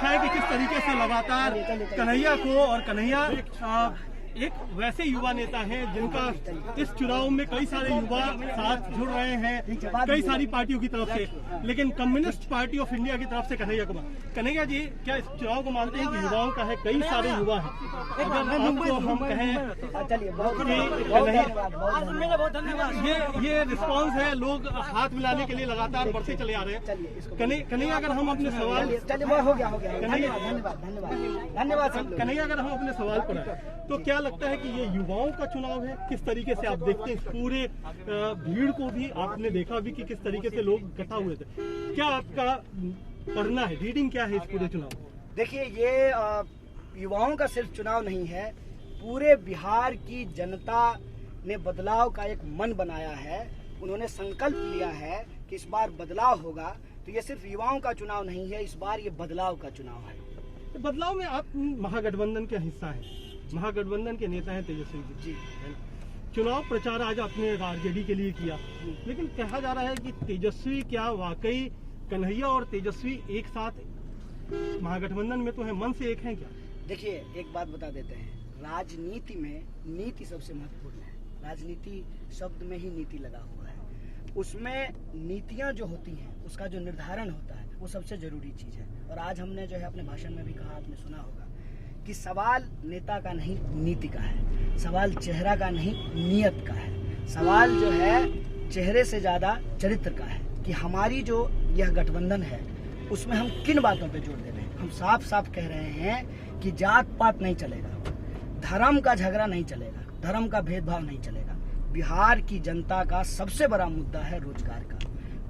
देखा है कि किस तरीके से लगातार कन्हैया को और कन्हैया एक वैसे युवा नेता हैं जिनका इस चुनाव में कई सारे युवा साथ जुड़ रहे हैं कई सारी पार्टियों की तरफ से, लेकिन कम्युनिस्ट पार्टी ऑफ इंडिया की तरफ से कन्हैया कुमार। कन्हैया जी, क्या इस चुनाव को मानते हैं कि युवाओं का है, कई सारे युवा हैं, अगर आपको हम कहें ये रिस्पॉन्स है, लोग हाथ मिलाने के लिए लगातार बढ़ते चले आ रहे हैं। कन्हैया, अगर हम अपने सवाल कन्हैया अगर हम अपने सवाल पर आए तो क्या लगता है कि ये युवाओं का चुनाव है? किस तरीके से आप देखते हैं इस पूरे भीड़ को भी? आपने देखा भी कि किस तरीके से लोग इकट्ठा हुए थे। क्या आपका पढ़ना है, रीडिंग क्या है इस पूरे चुनाव? देखिए, ये युवाओं का सिर्फ चुनाव नहीं है, पूरे बिहार की जनता ने बदलाव का एक मन बनाया है। उन्होंने संकल्प लिया है कि इस बार बदलाव होगा। तो ये सिर्फ युवाओं का चुनाव नहीं है, इस बार ये बदलाव का चुनाव है। बदलाव में आप महागठबंधन का हिस्सा है, महागठबंधन के नेता हैं तेजस्वी जी। चुनाव प्रचार आज आपने आरजेडी के लिए किया, लेकिन कहा जा रहा है कि तेजस्वी, क्या वाकई कन्हैया और तेजस्वी एक साथ महागठबंधन में तो है, मन से एक हैं क्या? देखिए, एक बात बता देते हैं, राजनीति में नीति सबसे महत्वपूर्ण है। राजनीति शब्द में ही नीति लगा हुआ है, उसमें नीतियां जो होती हैं, उसका जो निर्धारण होता है, वो सबसे जरूरी चीज है। और आज हमने जो है अपने भाषण में भी कहा, आपने सुना होगा कि सवाल नेता का नहीं नीति का है, सवाल चेहरा का नहीं नियत का है, सवाल जो है चेहरे से ज्यादा चरित्र का है कि हमारी जो यह गठबंधन है उसमें हम किन बातों पे जोर दे रहे हैं। हम साफ साफ कह रहे हैं कि जात पात नहीं चलेगा, धर्म का झगड़ा नहीं चलेगा, धर्म का भेदभाव नहीं चलेगा। बिहार की जनता का सबसे बड़ा मुद्दा है रोजगार का।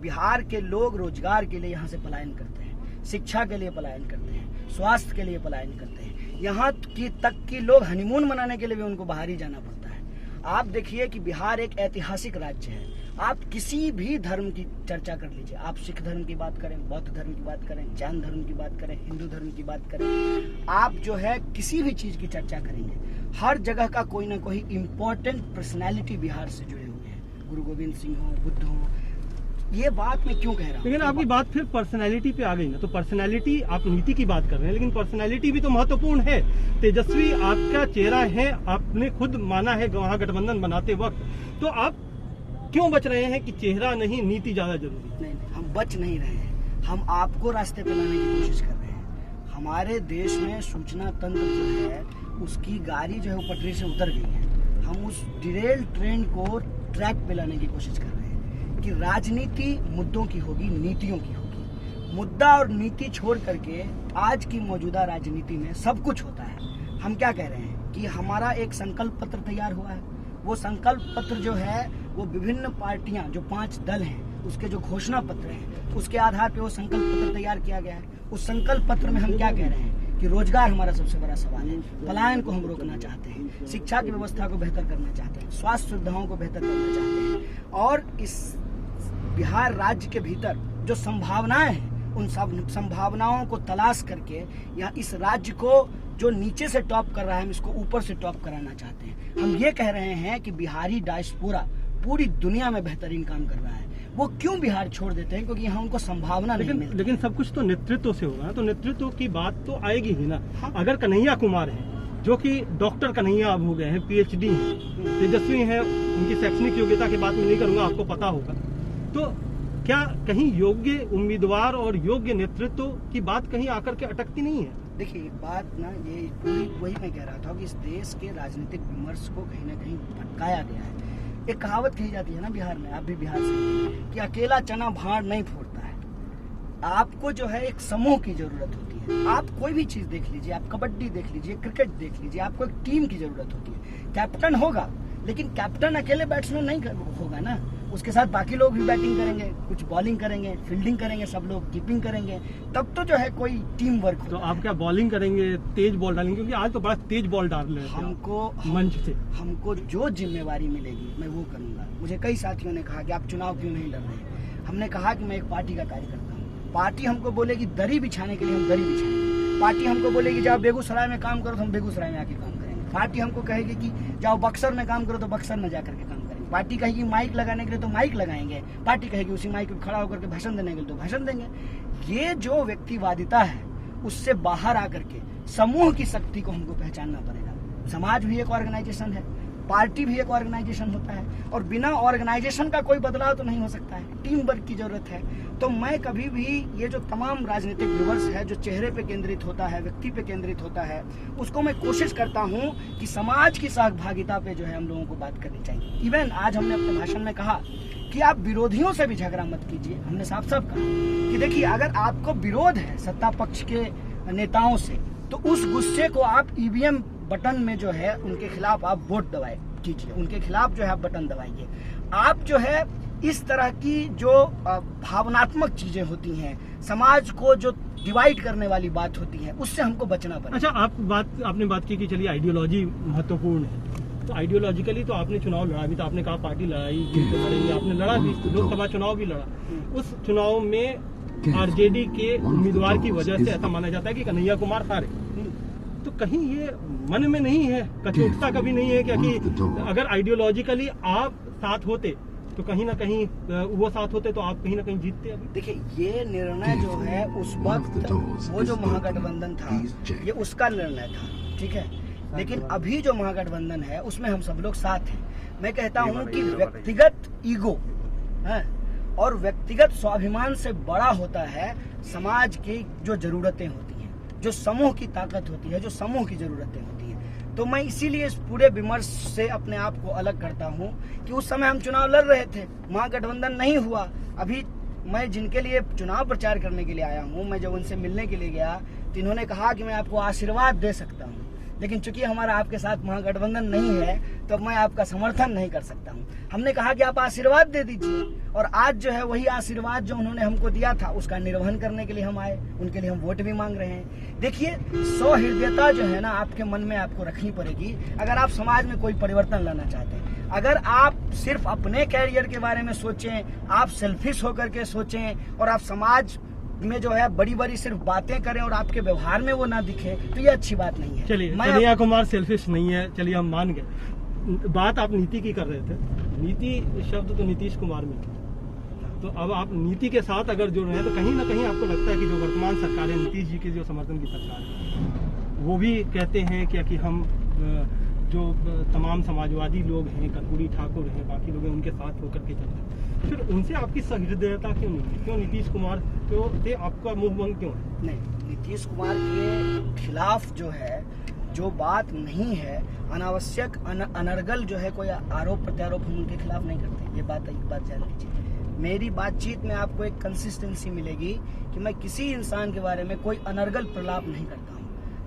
बिहार के लोग रोजगार के लिए यहाँ से पलायन करते हैं, शिक्षा के लिए पलायन करते हैं, स्वास्थ्य के लिए पलायन करते हैं, यहाँ की तक कि लोग हनीमून मनाने के लिए भी उनको बाहर ही जाना पड़ता है। आप देखिए कि बिहार एक ऐतिहासिक राज्य है। आप किसी भी धर्म की चर्चा कर लीजिए, आप सिख धर्म की बात करें, बौद्ध धर्म की बात करें, जैन धर्म की बात करें, हिंदू धर्म की बात करें, आप जो है किसी भी चीज की चर्चा करेंगे, हर जगह का कोई ना कोई इम्पोर्टेंट पर्सनैलिटी बिहार से जुड़े हुए हैं। गुरु गोविंद सिंह हो, बुद्ध हो। ये बात मैं क्यों कह रहा हूँ? लेकिन आपकी बात फिर पर्सनैलिटी पे आ गई ना, तो पर्सनैलिटी, आप नीति की बात कर रहे हैं, लेकिन पर्सनैलिटी भी तो महत्वपूर्ण है। तेजस्वी आपका चेहरा है, आपने खुद माना है महागठबंधन बनाते वक्त, तो आप क्यों बच रहे हैं कि चेहरा नहीं नीति ज्यादा जरूरी? नहीं, हम बच नहीं रहे हैं, हम आपको रास्ते पे लाने की कोशिश कर रहे हैं। हमारे देश में सूचना तंत्र जो है उसकी गाड़ी जो है वो पटरी से उतर गई है। हम उस डिरेल ट्रेन को ट्रैक पे लाने की कोशिश कर रहे हैं कि राजनीति मुद्दों की होगी, नीतियों की होगी। मुद्दा और नीति छोड़ करके आज की मौजूदा राजनीति में सब कुछ होता है। हम क्या कह रहे हैं कि हमारा एक संकल्प पत्र तैयार हुआ है। वो संकल्प पत्र जो है वो विभिन्न पार्टियां, जो 5 दल हैं, उसके जो घोषणा पत्र हैं, उसके आधार पे वो संकल्प पत्र तैयार किया गया है। उस संकल्प पत्र में हम क्या कह रहे हैं कि रोजगार हमारा सबसे बड़ा सवाल है, पलायन को हम रोकना चाहते हैं, शिक्षा की व्यवस्था को बेहतर करना चाहते हैं, स्वास्थ्य सुविधाओं को बेहतर करना चाहते हैं, और इस बिहार राज्य के भीतर जो संभावनाएं हैं उन सब संभावनाओं को तलाश करके या इस राज्य को जो नीचे से टॉप कर रहा है हम इसको ऊपर से टॉप कराना चाहते हैं। हम ये कह रहे हैं कि बिहारी डायस्पोरा पूरी दुनिया में बेहतरीन काम कर रहा है। वो क्यों बिहार छोड़ देते हैं? क्योंकि यहाँ उनको संभावना नहीं मिलती। लेकिन सब कुछ तो नेतृत्व से होगा, तो नेतृत्व की बात तो आएगी ही ना। हाँ? अगर कन्हैया कुमार है, जो कि डॉक्टर कन्हैया अब हो गए हैं, PhD हैं, तेजस्वी हैं, उनकी शैक्षणिक योग्यता की बात मैं नहीं करूंगा, आपको पता होगा, तो क्या कहीं योग्य उम्मीदवार और योग्य नेतृत्व की बात कहीं आकर के अटकती नहीं है? देखिए, बात ना ये पूरी वही मैं कह रहा था कि इस देश के राजनीतिक विमर्श को कहीं ना कहीं भटकाया गया है। एक कहावत कही जाती है ना बिहार में, आप भी बिहार से, कि अकेला चना भाड़ नहीं फोड़ता है। आपको जो है एक समूह की जरूरत होती है। आप कोई भी चीज देख लीजिए, आप कबड्डी देख लीजिए, क्रिकेट देख लीजिए, आपको एक टीम की जरूरत होती है। कैप्टन होगा, लेकिन कैप्टन अकेले बैट्समैन नहीं होगा ना, उसके साथ बाकी लोग भी बैटिंग करेंगे, कुछ बॉलिंग करेंगे, फील्डिंग करेंगे, सब लोग कीपिंग करेंगे, तब तो जो है कोई टीम वर्क होगा। तो आप क्या बॉलिंग करेंगे, तेज बॉल डालेंगे? क्योंकि आज तो बड़ा तेज बॉल डाल रहे हैं मंच से। हमको जो जिम्मेवारी मिलेगी मैं वो करूंगा। मुझे कई साथियों ने कहा कि आप चुनाव क्यों नहीं लड़ रहे? हमने कहा कि मैं एक पार्टी का कार्य करता हूँ। पार्टी हमको बोलेगी दरी बिछाने के लिए हम दरी बिछाएंगे। पार्टी हमको बोलेगी जाओ बेगूसराय में काम करो तो हम बेगूसराय में आके काम करेंगे। पार्टी हमको कहेगी कि जाओ बक्सर में काम करो तो बक्सर में जाकर के काम करेंगे। पार्टी कहेगी माइक लगाने के लिए तो माइक लगाएंगे। पार्टी कहेगी उसी माइक पर खड़ा होकर के भाषण देने के लिए तो भाषण देंगे। ये जो व्यक्तिवादिता है उससे बाहर आकर के समूह की शक्ति को हमको पहचानना पड़ेगा। समाज भी एक ऑर्गेनाइजेशन है, पार्टी भी एक ऑर्गेनाइजेशन होता है, और बिना ऑर्गेनाइजेशन का कोई बदलाव तो नहीं हो सकता है। टीम वर्क की जरूरत है। तो मैं कभी भी ये जो तमाम राजनीतिक विमर्श है जो चेहरे पे केंद्रित होता है, व्यक्ति पे केंद्रित होता है, उसको मैं कोशिश करता हूँ कि समाज की सहभागिता पे जो है हम लोगों को बात करनी चाहिए। इवन आज हमने अपने भाषण में कहा कि आप विरोधियों से भी झगड़ा मत कीजिए। हमने साफ साफ कहा कि देखिए, अगर आपको विरोध है सत्ता पक्ष के नेताओं से, तो उस गुस्से को आप ईवीएम बटन में जो है उनके खिलाफ आप वोट दबाए कीजिए, उनके खिलाफ जो है आप बटन दबाइए। आप जो है इस तरह की जो भावनात्मक चीजें होती हैं, समाज को जो डिवाइड करने वाली बात होती है, उससे हमको बचना पड़ेगा। अच्छा, आपने बात की कि चलिए आइडियोलॉजी महत्वपूर्ण है, तो आइडियोलॉजिकली तो आपने चुनाव लड़ा भी था, आपने कहा पार्टी लड़ाई लड़ेंगे, आपने लड़ा भी, लोकसभा चुनाव भी लड़ा। उस चुनाव में आरजेडी के उम्मीदवार की वजह से ऐसा माना जाता है कि कन्हैया कुमार हारे। तो कहीं ये मन में नहीं है, कभी उठता कभी नहीं है क्या कि अगर आइडियोलॉजिकली आप साथ होते तो कहीं ना कहीं वो साथ होते तो आप कहीं ना कहीं जीतते? अभी देखिए, ये निर्णय जो है उस वक्त वो जो महागठबंधन था ये उसका निर्णय था, ठीक है। लेकिन अभी जो महागठबंधन है उसमें हम सब लोग साथ हैं। मैं कहता हूँ कि व्यक्तिगत ईगो है और व्यक्तिगत स्वाभिमान से बड़ा होता है समाज की जो जरूरतें होती हैं, जो समूह की ताकत होती है, जो समूह की जरूरतें होती हैं। तो मैं इसीलिए इस पूरे विमर्श से अपने आप को अलग करता हूं कि उस समय हम चुनाव लड़ रहे थे, महागठबंधन नहीं हुआ। अभी मैं जिनके लिए चुनाव प्रचार करने के लिए आया हूं, मैं जब उनसे मिलने के लिए गया तो इन्होंने कहा कि मैं आपको आशीर्वाद दे सकता हूं, लेकिन चूंकि हमारा आपके साथ महागठबंधन नहीं है तो मैं आपका समर्थन नहीं कर सकता हूं। हमने कहा कि आप आशीर्वाद दे दीजिए, और आज जो है वही आशीर्वाद जो उन्होंने हमको दिया था उसका निर्वहन करने के लिए हम आए, उनके लिए हम वोट भी मांग रहे हैं। देखिए, सहृदयता जो है ना आपके मन में आपको रखनी पड़ेगी अगर आप समाज में कोई परिवर्तन लाना चाहते हैं। अगर आप सिर्फ अपने कैरियर के बारे में सोचें, आप सेल्फिश होकर के सोचें और आप समाज में जो है बड़ी बड़ी सिर्फ बातें करें और आपके व्यवहार में वो ना दिखे, तो ये अच्छी बात नहीं है। चलिए, कन्हैया कुमार सेल्फिश नहीं है, चलिए हम मान गए। बात आप नीति की कर रहे थे, नीति शब्द तो नीतीश कुमार में, तो अब आप नीति के साथ अगर जुड़ रहे हैं तो कहीं ना कहीं आपको लगता है कि जो वर्तमान सरकार है, नीतीश जी की जो समर्थन की सरकार है, वो भी कहते हैं कि हम जो तमाम समाजवादी लोग हैं, कर्पूरी ठाकुर हैं, बाकी लोग हैं, उनके साथ होकर के चलते हैं। फिर उनसे आपकी सहृदयता क्यों नहीं है? क्यों नीतीश कुमार से आपका मुंह बंद क्यों है? नहीं, नीतीश कुमार के खिलाफ जो है जो बात नहीं है, अनावश्यक अनर्गल जो है कोई आरोप प्रत्यारोप हम उनके खिलाफ नहीं करते। ये बात एक बात जान लीजिए। मेरी बातचीत में आपको एक कंसिस्टेंसी मिलेगी कि मैं किसी इंसान के बारे में कोई अनर्गल प्रलाप नहीं करता हूँ।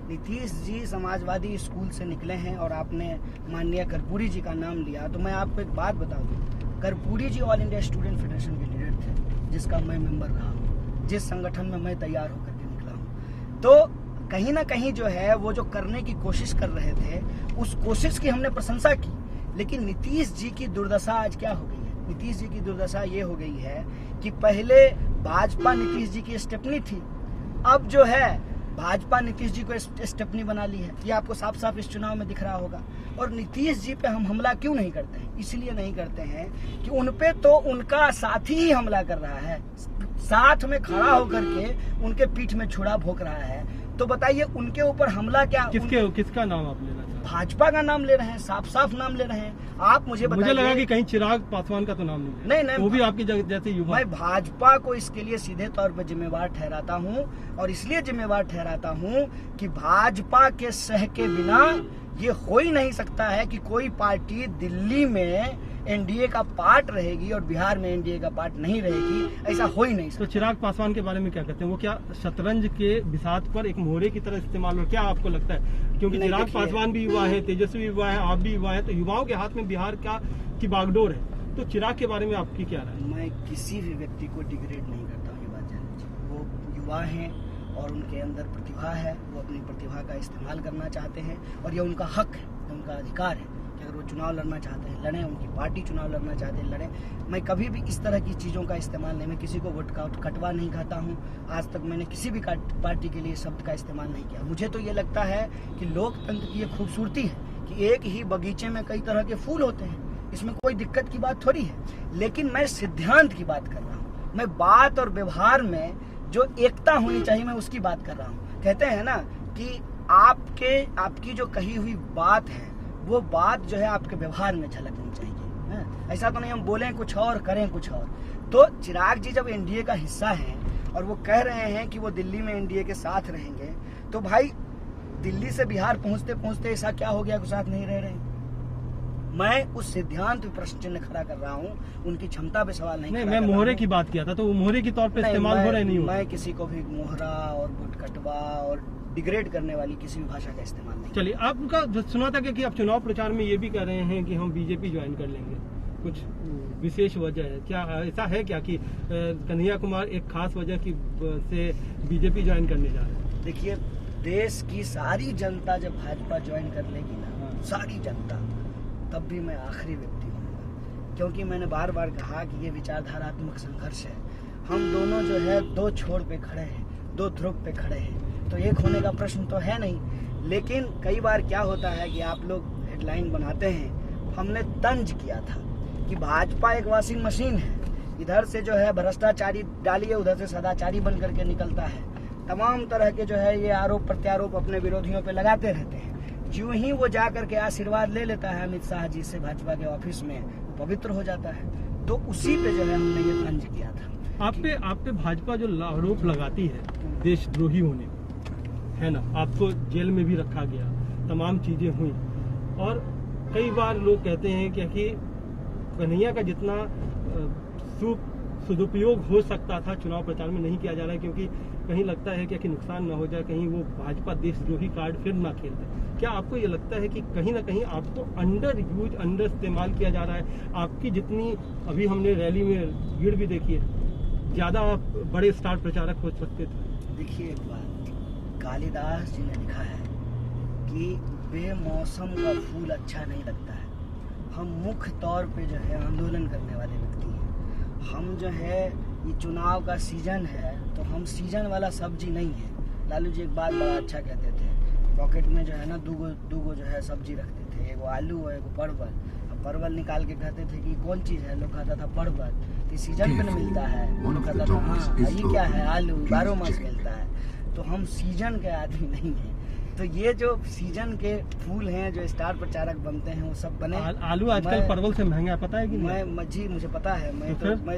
नीतीश जी समाजवादी स्कूल से निकले हैं और आपने माननीय कर्पूरी जी का नाम लिया, तो मैं आपको एक बात बता दूं, Karpoori ji all India student federation के लीडर थे, जिसका मैं मेंबर रहा हूँ, जिस संगठन में मैं तैयार होकर के निकला हूँ। तो कहीं ना कहीं जो है वो जो करने की कोशिश कर रहे थे, उस कोशिश की हमने प्रशंसा की। लेकिन नीतीश जी की दुर्दशा आज क्या हो गई है? नीतीश जी की दुर्दशा ये हो गई है कि पहले भाजपा नीतीश जी की स्टेपनी थी, अब जो है भाजपा नीतीश जी को स्टेपनी बना ली है। ये आपको साफ साफ इस चुनाव में दिख रहा होगा। और नीतीश जी पे हम हमला क्यों नहीं करते हैं? इसलिए नहीं करते हैं कि उनपे तो उनका साथी ही हमला कर रहा है, साथ में खड़ा होकर के उनके पीठ में छुरा भोंक रहा है। तो बताइए उनके ऊपर हमला क्या? किसका नाम आप लेना चाहते हैं? भाजपा का नाम ले रहे हैं, साफ साफ नाम ले रहे हैं। आप मुझे लगा कि कहीं चिराग पासवान का तो नाम नहीं, वो भी आपकी जैसे युवा। मैं भाजपा को इसके लिए सीधे तौर पर जिम्मेवार ठहराता हूं, और इसलिए जिम्मेवार ठहराता हूं कि भाजपा के सह के बिना ये हो ही नहीं सकता है कि कोई पार्टी दिल्ली में एनडीए का पार्ट रहेगी और बिहार में एनडीए का पार्ट नहीं रहेगी, ऐसा हो ही नहीं सकता। तो चिराग पासवान के बारे में क्या कहते हैं? वो क्या शतरंज के बिसात पर एक मोहरे की तरह इस्तेमाल हो? क्या आपको लगता है? क्योंकि चिराग पासवान भी युवा है, तेजस्वी युवा है, आप भी युवा है, तो युवाओं के हाथ में बिहार की बागडोर है। तो चिराग के बारे में आपकी क्या राय है? मैं किसी भी व्यक्ति को डिग्रेड नहीं करता हूँ, ये बात जान लीजिए। वो युवा हैं और उनके अंदर प्रतिभा है, वो अपनी प्रतिभा का इस्तेमाल करना चाहते हैं और ये उनका हक है, उनका अधिकार है कि अगर वो चुनाव लड़ना चाहते हैं लड़ें, उनकी पार्टी चुनाव लड़ना चाहते हैं लड़ें। मैं कभी भी इस तरह की चीज़ों का इस्तेमाल नहीं, मैं किसी को वोट कटवा नहीं कहता हूँ। आज तक मैंने किसी भी पार्टी के लिए शब्द का इस्तेमाल नहीं किया। मुझे तो ये लगता है कि लोकतंत्र की ये खूबसूरती है कि एक ही बगीचे में कई तरह के फूल होते हैं, इसमें कोई दिक्कत की बात थोड़ी है। लेकिन मैं सिद्धांत की बात कर रहा हूँ, मैं बात और व्यवहार में जो एकता होनी चाहिए मैं उसकी बात कर रहा हूँ। कहते हैं ना कि आपकी जो कही हुई बात है वो बात जो है आपके व्यवहार में झलकनी चाहिए, है? ऐसा तो नहीं हम बोलें कुछ और करें कुछ और। तो चिराग जी जब एनडीए का हिस्सा हैं और वो कह रहे हैं कि वो दिल्ली में एनडीए के साथ रहेंगे, तो भाई दिल्ली से बिहार पहुंचते पहुंचते ऐसा क्या हो गया कि साथ नहीं रह रहे? मैं उस सिद्धांत पे प्रश्न चिन्ह खड़ा कर रहा हूँ, उनकी क्षमता पे सवाल नहीं मैं मोहरे की बात किया था, तो वो मोहरे के तौर पे इस्तेमाल हो रहे नहीं हो। मैं किसी को भी मोहरा और बुटकटवा और डिग्रेड करने वाली किसी भी भाषा का इस्तेमाल नहीं। चलिए, आपका सुना था कि आप चुनाव प्रचार में ये भी कह रहे हैं कि हम बीजेपी ज्वाइन कर लेंगे, कुछ विशेष वजह है क्या? ऐसा है क्या कि कन्हैया कुमार एक खास वजह की से बीजेपी ज्वाइन करने जा रहे हैं? देखिए, देश की सारी जनता जब भाजपा ज्वाइन कर लेगी ना, सारी जनता, तब भी मैं आखिरी व्यक्ति हूँ, क्योंकि मैंने बार बार कहा कि ये विचारधारात्मक संघर्ष है। हम दोनों जो है दो छोर पे खड़े हैं, दो ध्रुव पे खड़े हैं, तो एक होने का प्रश्न तो है नहीं। लेकिन कई बार क्या होता है कि आप लोग हेडलाइन बनाते हैं, हमने तंज किया था कि भाजपा एक वॉशिंग मशीन है, इधर से जो है भ्रष्टाचारी डालिए, उधर से सदाचारी बन करके निकलता है, तमाम तरह के जो है ये आरोप प्रत्यारोप अपने विरोधियों पे लगाते रहते हैं। जो ही वो जा करके आशीर्वाद ले लेता है अमित शाह जी से भाजपा के ऑफिस में, वो पवित्र हो जाता है। तो उसी पे जो है हमने ये तंज किया था। आप पे भाजपा जो आरोप लगाती है देशद्रोही होने, है ना, आपको जेल में भी रखा गया, तमाम चीजें हुई, और कई बार लोग कहते हैं कि कन्हैया का जितना सदुपयोग हो सकता था चुनाव प्रचार में नहीं किया जा रहा है, क्योंकि कहीं लगता है कि नुकसान ना हो जाए, कहीं वो भाजपा देशद्रोही कार्ड फिर ना खेल दे। क्या आपको ये लगता है कि कहीं ना कहीं आपको अंडर इस्तेमाल किया जा रहा है? आपकी जितनी अभी हमने रैली में भीड़ भी देखी है, ज्यादा आप बड़े स्टार प्रचारक हो सकते थे। देखिए, एक बात कालिदास जी ने लिखा है कि बेमौसम का फूल अच्छा नहीं लगता है। हम मुख्य तौर पे जो है आंदोलन करने वाले व्यक्ति हैं। हम जो है ये चुनाव का सीजन है, तो हम सीजन वाला सब्जी नहीं है। लालू जी एक बात बड़ा अच्छा कहते थे, पॉकेट में जो है ना दूगो जो है सब्जी रखते थे, एगो आलू और एगो परवल। अब परवल निकाल के कहते थे कि कौन चीज़ है, लोग कहता था परवल, तो सीजन पे न मिलता है, लोग कहता था हाँ ये क्या है, आलू 12 मास मिलता है। तो हम सीजन के आदमी नहीं हैं। तो ये जो सीजन के फूल हैं जो स्टार प्रचारक बनते हैं, वो सब बने। आलू आजकल परवल से महंगा है, पता है कि नहीं? जी मुझे पता है।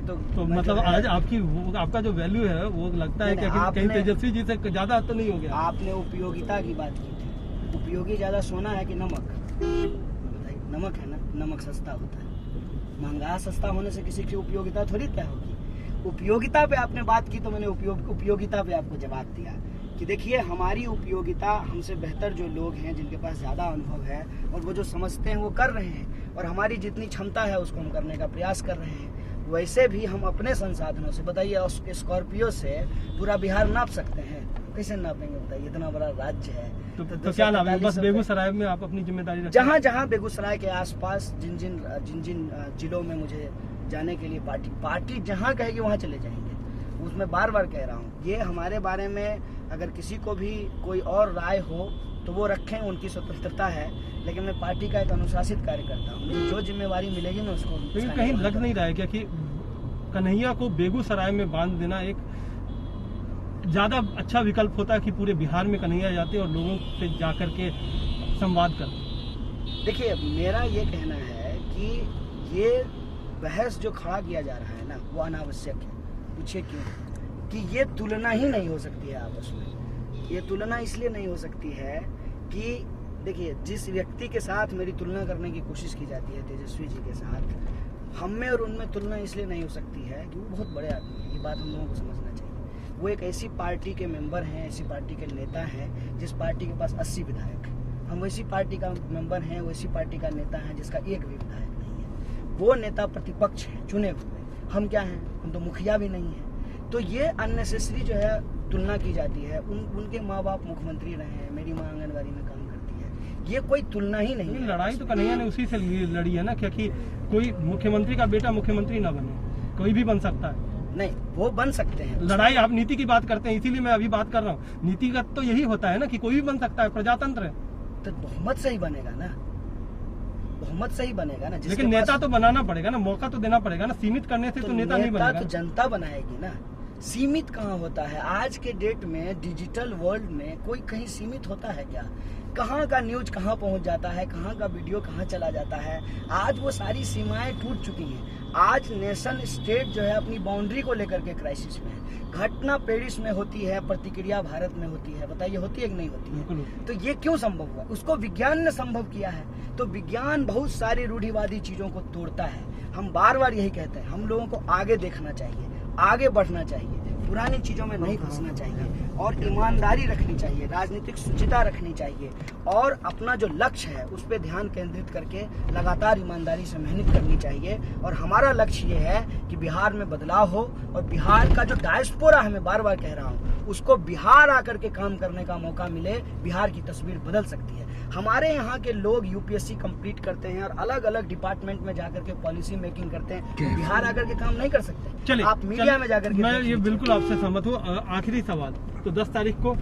तो मतलब आज आपका जो वैल्यू है वो लगता है कि कहीं तेजस्वी जी से ज्यादा तो नहीं हो गया? आपने उपयोगिता की बात की थी। उपयोगी ज्यादा सोना है कि नमक? बताइए, नमक है ना, नमक सस्ता होता है। महंगा सस्ता होने से किसी की उपयोगिता थोड़ी क्या होगी। उपयोगिता पे आपने बात की, तो मैंने उपयोगिता पे आपको जवाब दिया कि देखिए, हमारी उपयोगिता, हमसे बेहतर जो लोग हैं जिनके पास ज़्यादा अनुभव है और वो जो समझते हैं वो कर रहे हैं, और हमारी जितनी क्षमता है उसको हम करने का प्रयास कर रहे हैं। वैसे भी हम अपने संसाधनों से, बताइए स्कॉर्पियो से पूरा बिहार नाप सकते हैं? कैसे नापेंगे बताइए, इतना बड़ा राज्य है। तो क्या नाम है? बस बेगूसराय में आप अपनी जिम्मेदारी रखें। जहाँ जहाँ बेगूसराय के आसपास जिन जिन जिलों में मुझे जाने के लिए पार्टी जहाँ कहेगी वहाँ चले जाएंगे। उसमें बार बार कह रहा हूँ, ये हमारे बारे में अगर किसी को भी कोई और राय हो तो वो रखें, उनकी स्वतंत्रता है, लेकिन मैं पार्टी का एक अनुशासित कार्यकर्ता हूँ। मुझे जो जिम्मेवारी मिलेगी मैं उसको। लेकिन कहीं लग नहीं रहा है क्या कि कन्हैया को बेगूसराय में बांध देना एक ज्यादा अच्छा विकल्प होता है कि पूरे बिहार में कन्हैया जाते और लोगों से जाकर के संवाद करते? देखिए, मेरा ये कहना है कि ये बहस जो खड़ा किया जा रहा है ना, वो अनावश्यक है। पूछिए क्यों? कि ये तुलना ही नहीं हो सकती है आपस में। ये तुलना इसलिए नहीं हो सकती है कि देखिए, जिस व्यक्ति के साथ मेरी तुलना करने की कोशिश की जाती है, तेजस्वी जी के साथ, हम में और उनमें तुलना इसलिए नहीं हो सकती है कि वो बहुत बड़े आदमी हैं। ये बात हम लोगों को समझना चाहिए। वो एक ऐसी पार्टी के मेंबर हैं, ऐसी पार्टी के नेता हैं जिस पार्टी के पास 80 विधायक हैं। हम वैसी पार्टी का मेंबर हैं, वैसी पार्टी का नेता हैं जिसका एक भी विधायक नहीं है। वो नेता प्रतिपक्ष हैं, चुने हुए। हम क्या हैं? हम तो मुखिया भी नहीं हैं। तो ये अननेसेसरी जो है तुलना की जाती है। उनके माँ बाप मुख्यमंत्री रहे हैं, मेरी माँ आंगनबाड़ी में काम करती है। ये कोई तुलना ही नहीं है। लड़ाई तो कन्हैया ने उसी से लड़ी है ना, क्योंकि कोई मुख्यमंत्री का बेटा मुख्यमंत्री ना बने, कोई भी बन सकता है। नहीं, वो बन सकते हैं। लड़ाई, आप नीति की बात करते हैं, इसीलिए मैं अभी बात कर रहा हूँ। नीतिगत तो यही होता है ना कि कोई भी बन सकता है, प्रजातंत्र है। तो बहुमत से ही बनेगा ना, बहुमत से ही बनेगा ना। लेकिन नेता तो बनाना पड़ेगा ना, मौका तो देना पड़ेगा ना। सीमित करने से तो नेता नहीं बनेगा। तो जनता बनाएगी ना। सीमित कहाँ होता है? आज के डेट में डिजिटल वर्ल्ड में कोई कहीं सीमित होता है क्या? कहाँ का न्यूज कहाँ पहुँच जाता है, कहाँ का वीडियो कहाँ चला जाता है। आज वो सारी सीमाएं टूट चुकी हैं। आज नेशन स्टेट जो है अपनी बाउंड्री को लेकर के क्राइसिस में है। घटना पेरिस में होती है, प्रतिक्रिया भारत में होती है। बताइए होती है कि नहीं होती है? तो ये क्यों संभव हुआ? उसको विज्ञान ने संभव किया है। तो विज्ञान बहुत सारी रूढ़िवादी चीजों को तोड़ता है। हम बार बार यही कहते हैं, हम लोगों को आगे देखना चाहिए, आगे बढ़ना चाहिए, पुरानी चीजों में नहीं फंसना चाहिए और ईमानदारी रखनी चाहिए, राजनीतिक शुचिता रखनी चाहिए और अपना जो लक्ष्य है उस पर ध्यान केंद्रित करके लगातार ईमानदारी से मेहनत करनी चाहिए। और हमारा लक्ष्य ये है कि बिहार में बदलाव हो और बिहार का जो डायस्पोरा है, मैं बार बार कह रहा हूँ, उसको बिहार आकर के काम करने का मौका मिले। बिहार की तस्वीर बदल सकती है। हमारे यहाँ के लोग यूपीएससी कंप्लीट करते हैं और अलग अलग डिपार्टमेंट में जाकर के पॉलिसी मेकिंग करते हैं, बिहार आकर के काम नहीं कर सकते। चलिए, आप मीडिया में जाकर के मैं ये बिल्कुल आपसे सहमत हूँ। आखिरी सवाल, तो 10 तारीख को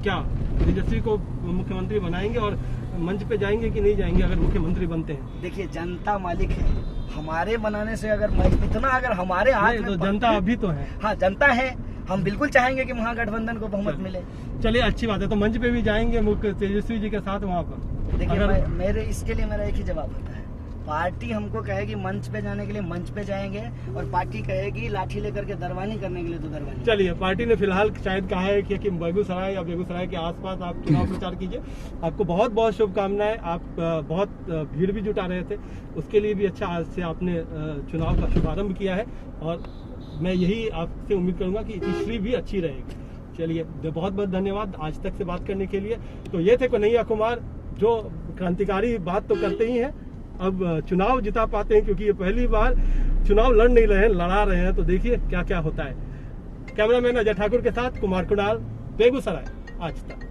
क्या तेजस्वी को मुख्यमंत्री बनाएंगे और मंच पे जाएंगे कि नहीं जाएंगे अगर मुख्यमंत्री बनते हैं? देखिए, जनता मालिक है। हमारे बनाने से अगर इतना अगर हमारे हाथ में, तो जनता अभी तो है। हाँ, जनता है। हम बिल्कुल चाहेंगे कि महागठबंधन को बहुमत मिले। चलिए, अच्छी बात है। तो मंच पे भी जाएंगे मुख्य तेजस्वी जी के साथ वहाँ पर? देखिए, मेरे इसके लिए मेरा एक ही जवाब होता है। पार्टी हमको कहेगी मंच पे जाने के लिए मंच पे जाएंगे और पार्टी कहेगी लाठी लेकर के दरवानी करने के लिए तो दरवानी। चलिए, पार्टी ने फिलहाल शायद कहा है कि बेगूसराय या बेगूसराय के आसपास आप चुनाव प्रचार कीजिए। आपको बहुत बहुत शुभकामनाएं। आप बहुत भीड़ भी जुटा रहे थे, उसके लिए भी अच्छा आज से आपने चुनाव का शुभारंभ किया है और मैं यही आपसे उम्मीद करूंगा कि हिस्ट्री भी अच्छी रहेगी। चलिए, बहुत बहुत धन्यवाद आज तक से बात करने के लिए। तो ये थे कन्हैया कुमार, जो क्रांतिकारी बात तो करते ही हैं, अब चुनाव जिता पाते हैं, क्योंकि ये पहली बार चुनाव लड़ नहीं रहे हैं, लड़ा रहे हैं। तो देखिए क्या क्या होता है। कैमरामैन अजय ठाकुर के साथ कुमार कुणाल, बेगूसराय आज तक।